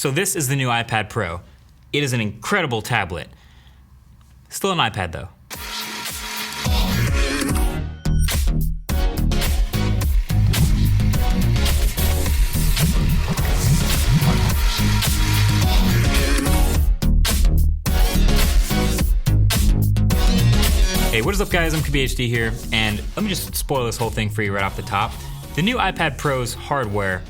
So this is the new iPad Pro. It is an incredible tablet. Still an iPad though. Hey, what is up guys? I'm KBHD here, and let me just spoil this whole thing for you right off the top. The new iPad Pro's hardware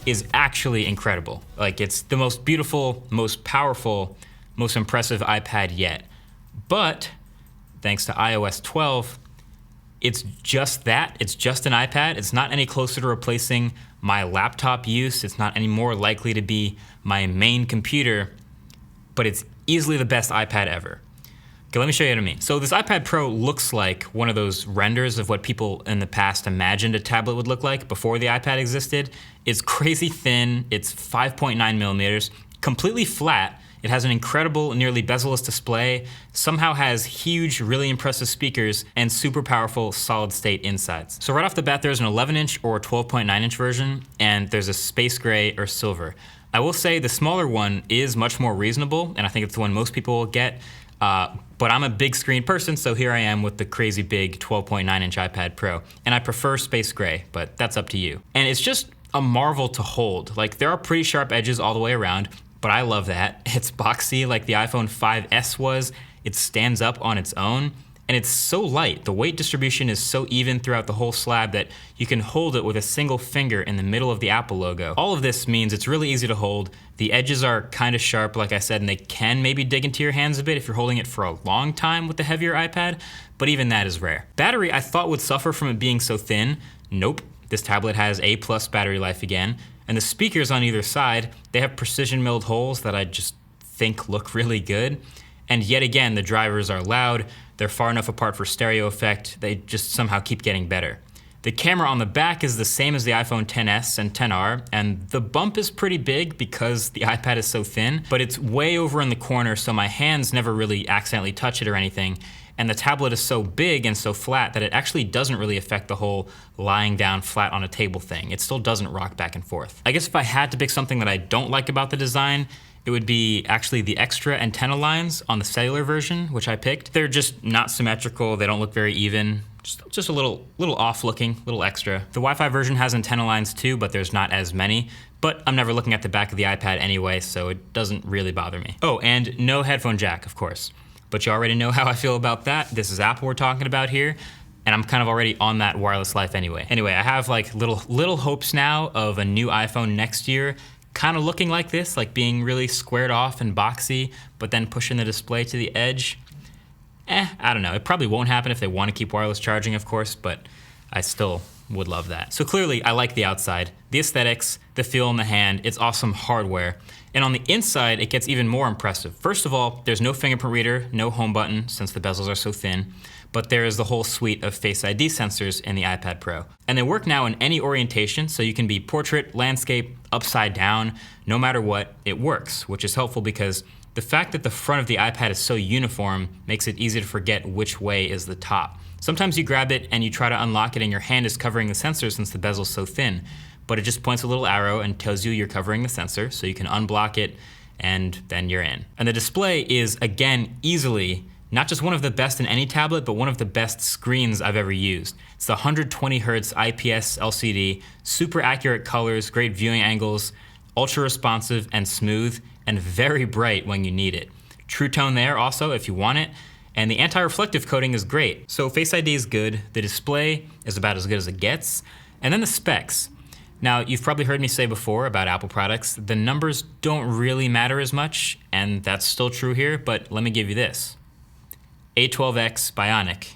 is actually incredible. Like, it's the most beautiful, most powerful, most impressive iPad yet. But thanks to iOS 12, it's just that. It's just an iPad. It's not any closer to replacing my laptop use. It's not any more likely to be my main computer, but it's easily the best iPad ever. Okay, let me show you what I mean. So this iPad Pro looks like one of those renders of what people in the past imagined a tablet would look like before the iPad existed. It's crazy thin, it's 5.9 millimeters, completely flat. It has an incredible, nearly bezel-less display, somehow has huge, really impressive speakers, and super powerful solid-state insides. So right off the bat, there's an 11-inch or 12.9-inch version, and there's a space gray or silver. I will say the smaller one is much more reasonable, and I think it's the one most people will get. But I'm a big screen person, so here I am with the crazy big 12.9-inch iPad Pro. And I prefer space gray, but that's up to you. And it's just a marvel to hold. Like, there are pretty sharp edges all the way around, but I love that. It's boxy like the iPhone 5S was. It stands up on its own, and it's so light. The weight distribution is so even throughout the whole slab that you can hold it with a single finger in the middle of the Apple logo. All of this means it's really easy to hold. The edges are kind of sharp, like I said, and they can maybe dig into your hands a bit if you're holding it for a long time with the heavier iPad, but even that is rare. Battery, I thought would suffer from it being so thin. Nope, this tablet has A+ battery life again, and the speakers on either side, they have precision milled holes that I just think look really good. And yet again, the drivers are loud, they're far enough apart for stereo effect, they just somehow keep getting better. The camera on the back is the same as the iPhone XS and XR, and the bump is pretty big because the iPad is so thin, but it's way over in the corner so my hands never really accidentally touch it or anything, and the tablet is so big and so flat that it actually doesn't really affect the whole lying down flat on a table thing. It still doesn't rock back and forth. I guess if I had to pick something that I don't like about the design, it would be actually the extra antenna lines on the cellular version, which I picked. They're just not symmetrical, they don't look very even, just a little off looking, little extra. The Wi-Fi version has antenna lines too, but there's not as many. But I'm never looking at the back of the iPad anyway, so it doesn't really bother me. Oh, and no headphone jack, of course. But you already know how I feel about that. This is Apple we're talking about here, and I'm kind of already on that wireless life anyway. Anyway, I have like little hopes now of a new iPhone next year, kind of looking like this, like being really squared off and boxy, but then pushing the display to the edge. I don't know. It probably won't happen if they want to keep wireless charging, of course, but I still would love that. So clearly, I like the outside, the aesthetics, the feel in the hand, it's awesome hardware. And on the inside, it gets even more impressive. First of all, there's no fingerprint reader, no home button, since the bezels are so thin, but there is the whole suite of Face ID sensors in the iPad Pro. And they work now in any orientation, so you can be portrait, landscape, upside down, no matter what, it works, which is helpful because the fact that the front of the iPad is so uniform makes it easy to forget which way is the top. Sometimes you grab it and you try to unlock it and your hand is covering the sensor since the bezel's so thin, but it just points a little arrow and tells you you're covering the sensor, so you can unblock it and then you're in. And the display is, again, easily not just one of the best in any tablet, but one of the best screens I've ever used. It's the 120 Hz IPS LCD, super accurate colors, great viewing angles, ultra responsive and smooth, and very bright when you need it. True tone there also if you want it, and the anti-reflective coating is great. So Face ID is good, the display is about as good as it gets, and then the specs. Now, you've probably heard me say before about Apple products, the numbers don't really matter as much, and that's still true here, but let me give you this. A12X Bionic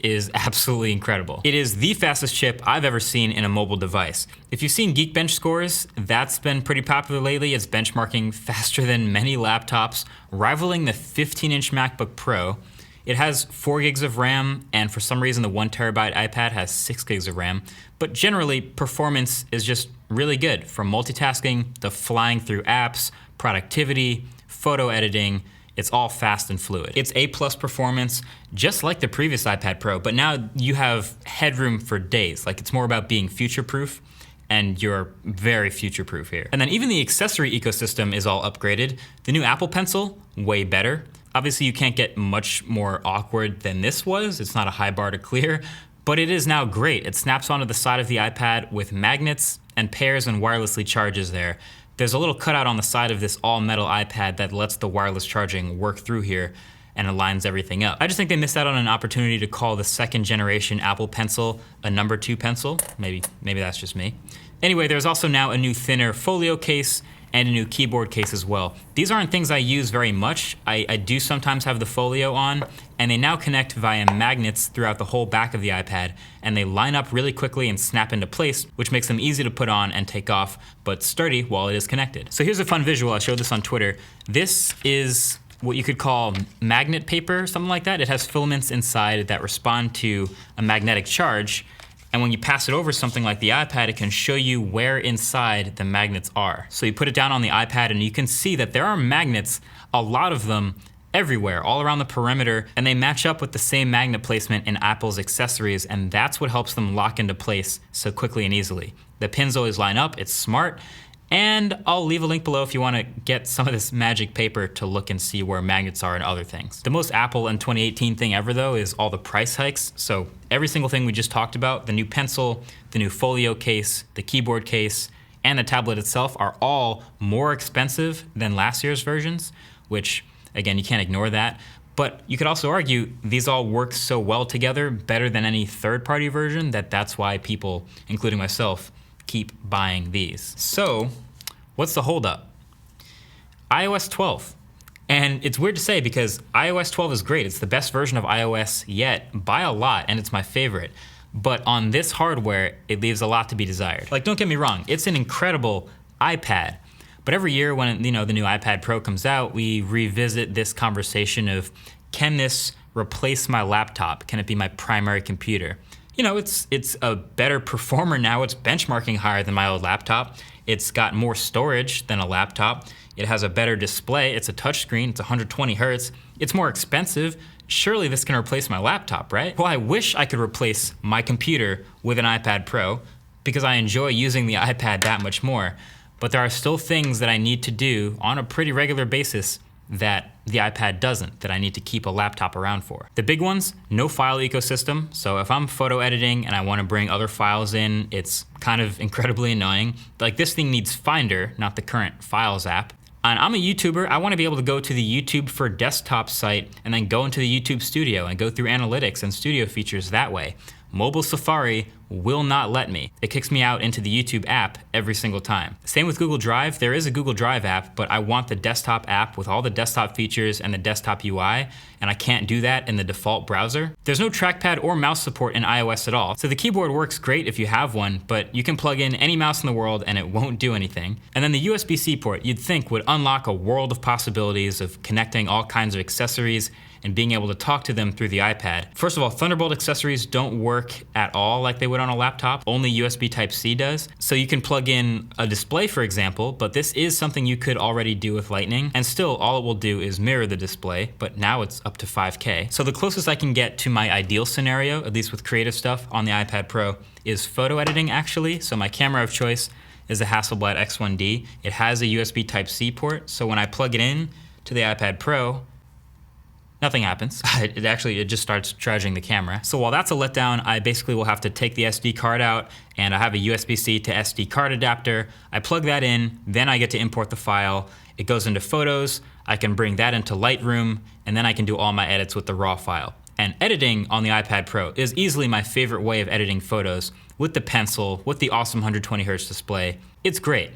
is absolutely incredible. It is the fastest chip I've ever seen in a mobile device. If you've seen Geekbench scores, that's been pretty popular lately. It's benchmarking faster than many laptops, rivaling the 15-inch MacBook Pro. It has 4 gigs of RAM, and for some reason the 1 terabyte iPad has 6 gigs of RAM. But generally, performance is just really good, from multitasking to flying through apps, productivity, photo editing. It's all fast and fluid. It's A+ performance, just like the previous iPad Pro, but now you have headroom for days. Like, it's more about being future-proof. and you're very future-proof here. And then even the accessory ecosystem is all upgraded. The new Apple Pencil, way better. Obviously you can't get much more awkward than this was. It's not a high bar to clear, but it is now great. It snaps onto the side of the iPad with magnets and pairs and wirelessly charges there. There's a little cutout on the side of this all-metal iPad that lets the wireless charging work through here and aligns everything up. I just think they missed out on an opportunity to call the second generation Apple Pencil a number 2 pencil. Maybe that's just me. Anyway, there's also now a new thinner folio case and a new keyboard case as well. These aren't things I use very much. I do sometimes have the folio on, and they now connect via magnets throughout the whole back of the iPad, and they line up really quickly and snap into place, which makes them easy to put on and take off, but sturdy while it is connected. So here's a fun visual. I showed this on Twitter. This is what you could call magnet paper, something like that. It has filaments inside that respond to a magnetic charge, and when you pass it over something like the iPad, it can show you where inside the magnets are. So you put it down on the iPad and you can see that there are magnets, a lot of them, everywhere, all around the perimeter, and they match up with the same magnet placement in Apple's accessories, and that's what helps them lock into place so quickly and easily. The pins always line up, it's smart, and I'll leave a link below if you want to get some of this magic paper to look and see where magnets are and other things. The most Apple in 2018 thing ever though is all the price hikes. So every single thing we just talked about, the new pencil, the new folio case, the keyboard case, and the tablet itself are all more expensive than last year's versions, which again, you can't ignore that. But you could also argue these all work so well together, better than any third-party version, that's why people, including myself, keep buying these. So, what's the holdup? iOS 12. And it's weird to say because iOS 12 is great. It's the best version of iOS yet by a lot, and it's my favorite. But on this hardware, it leaves a lot to be desired. Like, don't get me wrong, it's an incredible iPad. But every year when the new iPad Pro comes out, we revisit this conversation of, can this replace my laptop? Can it be my primary computer? It's a better performer now. It's benchmarking higher than my old laptop. It's got more storage than a laptop. It has a better display. It's a touchscreen. It's 120 hertz. It's more expensive. Surely this can replace my laptop, right? Well, I wish I could replace my computer with an iPad Pro because I enjoy using the iPad that much more. But there are still things that I need to do on a pretty regular basis that the iPad doesn't, that I need to keep a laptop around for. The big ones, no file ecosystem. So if I'm photo editing and I want to bring other files in, it's kind of incredibly annoying. Like this thing needs Finder, not the current Files app. And I'm a YouTuber, I want to be able to go to the YouTube for Desktop site and then go into the YouTube Studio and go through analytics and studio features that way. Mobile Safari will not let me. It kicks me out into the YouTube app every single time. Same with Google Drive. There is a Google Drive app, but I want the desktop app with all the desktop features and the desktop UI, and I can't do that in the default browser. There's no trackpad or mouse support in iOS at all. So the keyboard works great if you have one, but you can plug in any mouse in the world and it won't do anything. And then the USB-C port you'd think would unlock a world of possibilities of connecting all kinds of accessories and being able to talk to them through the iPad. First of all, Thunderbolt accessories don't work at all like they would on a laptop. Only USB Type-C does. So you can plug in a display, for example, but this is something you could already do with Lightning, and still all it will do is mirror the display, but now it's up to 5K. So the closest I can get to my ideal scenario, at least with creative stuff on the iPad Pro, is photo editing actually. So my camera of choice is the Hasselblad X1D. It has a USB Type-C port, so when I plug it in to the iPad Pro, nothing happens. It just starts charging the camera. So while that's a letdown, I basically will have to take the SD card out, and I have a USB-C to SD card adapter. I plug that in, then I get to import the file. It goes into Photos, I can bring that into Lightroom, and then I can do all my edits with the raw file. And editing on the iPad Pro is easily my favorite way of editing photos with the pencil, with the awesome 120 hertz display. It's great,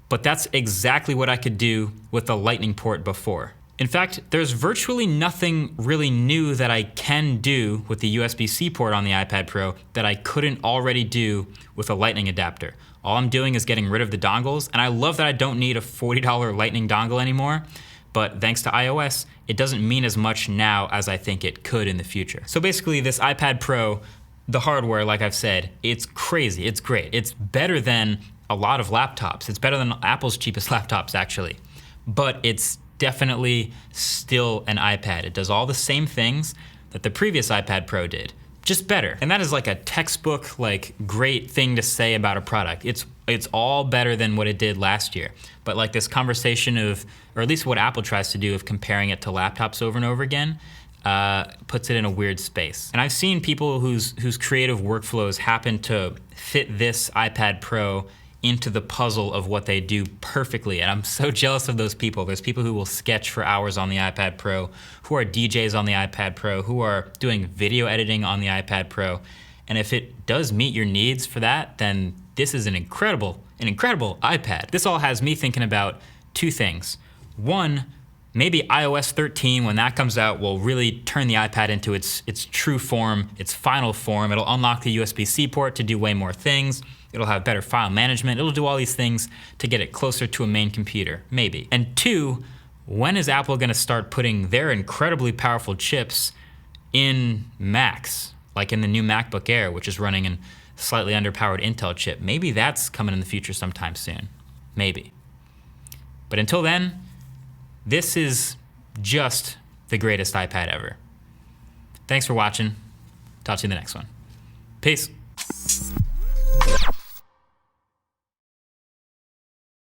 but that's exactly what I could do with the Lightning port before. In fact, there's virtually nothing really new that I can do with the USB-C port on the iPad Pro that I couldn't already do with a Lightning adapter. All I'm doing is getting rid of the dongles, and I love that I don't need a $40 Lightning dongle anymore, but thanks to iOS, it doesn't mean as much now as I think it could in the future. So basically, this iPad Pro, the hardware, like I've said, it's crazy, it's great. It's better than a lot of laptops. It's better than Apple's cheapest laptops, actually. But it's definitely still an iPad. It does all the same things that the previous iPad Pro did. just better. And that is like a textbook, like great thing to say about a product. It's all better than what it did last year. But like this conversation of, or at least what Apple tries to do of comparing it to laptops over and over again, puts it in a weird space. And I've seen people whose creative workflows happen to fit this iPad Pro into the puzzle of what they do perfectly. And I'm so jealous of those people. There's people who will sketch for hours on the iPad Pro, who are DJs on the iPad Pro, who are doing video editing on the iPad Pro. And if it does meet your needs for that, then this is an incredible iPad. This all has me thinking about two things. One, maybe iOS 13, when that comes out, will really turn the iPad into its true form, its final form. It'll unlock the USB-C port to do way more things. It'll have better file management. It'll do all these things to get it closer to a main computer, maybe. And two, when is Apple gonna start putting their incredibly powerful chips in Macs, like in the new MacBook Air, which is running a slightly underpowered Intel chip? Maybe that's coming in the future sometime soon, maybe. But until then, this is just the greatest iPad ever. Thanks for watching. Talk to you in the next one. Peace.